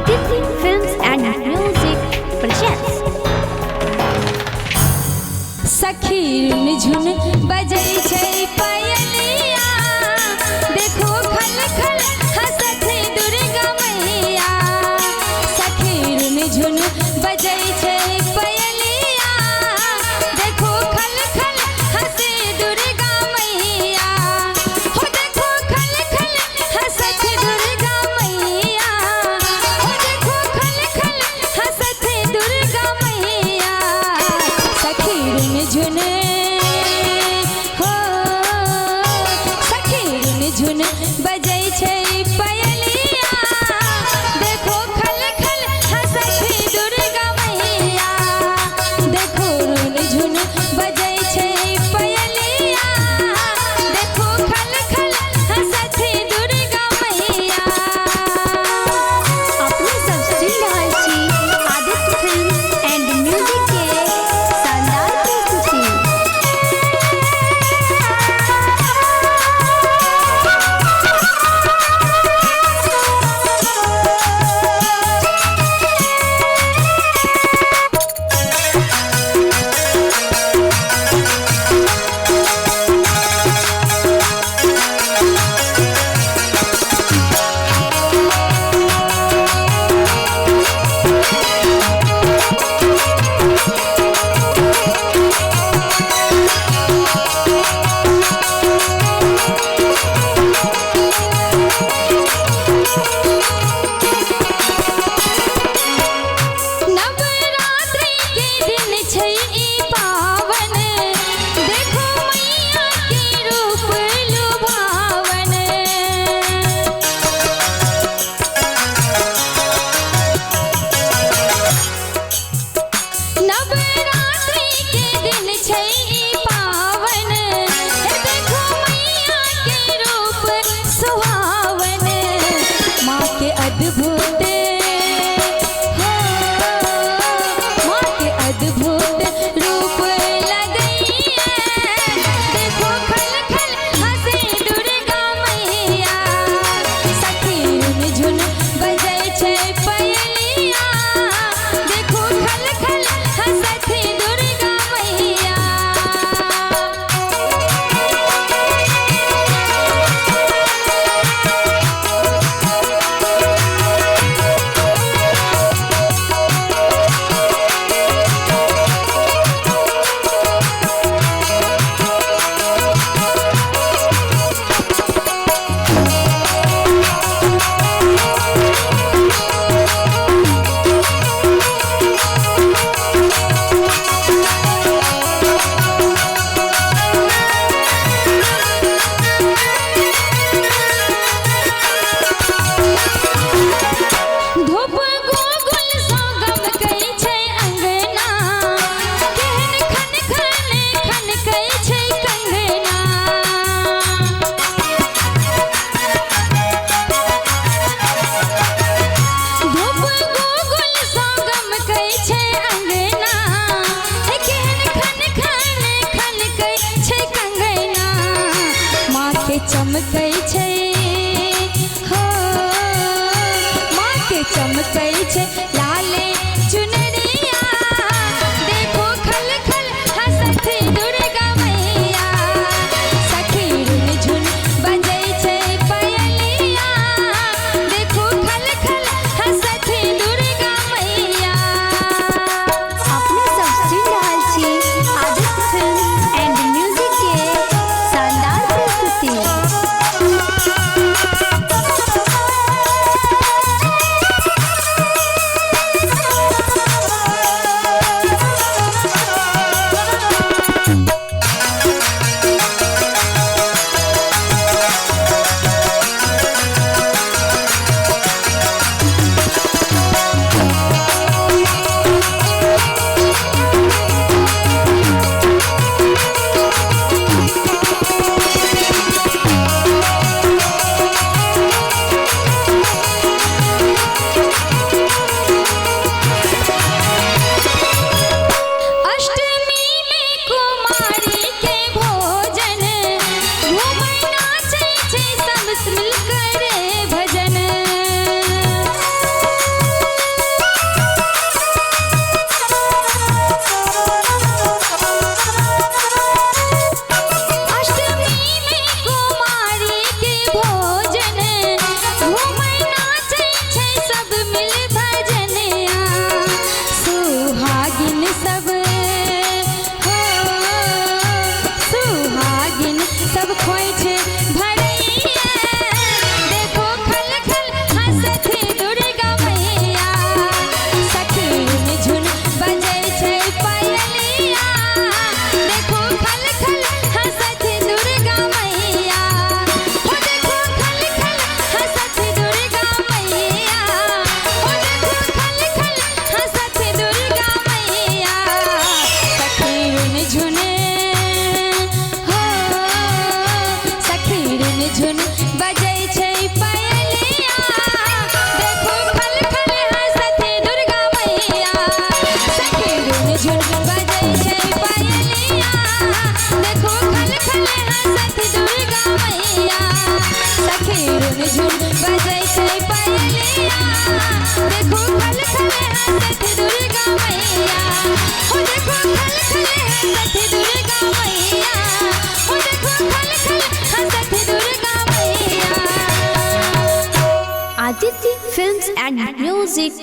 Aditi Films and Music presents सखी झुन बजै छै पायलिया देखो खल खल हंसत दुर्गा मैया सखी झुन बजै छै पायलिया देखो खल खल हंसे दुर्गा मैया हो देखो खल खल हंसत दुर्गा मैया हो देखो खल खल हंसत दुर्गा मैया सखी झुन हो सखी झुन बजै छै पायलिया देखो खल खल हंसत दुर्गा मैया देखो झुन बजै छै पायलिया देखो खल खल हंसत दुर्गा मैया। अपने सब सुन रहल छी आदित्य फिल्म एंड म्यूजिक के शानदार प्रस्तुति। नवरात्रि के दिन छै ई पावन देखो मैया के रूप लुभावन नवरात्रि के दिन छै ई पावन देखो मैया के रूप सुहावन माँ के अद्भुत माँ के अद्भुत रूप लगैया देखो खल खल हंसे दुर्गा मैया सखी झुन बजै छै पायलिया देखो खल खल हंसत दुर्गा मैया। धूप गोगुल सँ गमकै छै अंगना केहन खन खन खनकै छै कंगना धूप गोगुल सँ गमकै छै अंगना केहन खन खन खनकै छै कंगना माँ के चमकै छै हो माँ के चमकै छै लाले चुनरिया देखो खल खल हंसत दुर्गा मैया सखी झुन बजै छै पायलिया देखो खल खल हंसत दुर्गा मैया। अपने सब सुन रहल छी आदित्य फिल्म एंड म्यूजिक के शानदार प्रस्तुति। देखो खल खले हंसत दुर्गा मैया, हो देखो खल खले हंसत दुर्गा मैया, हो देखो खल खले हंसत दुर्गा मैया। Aditya Films and Music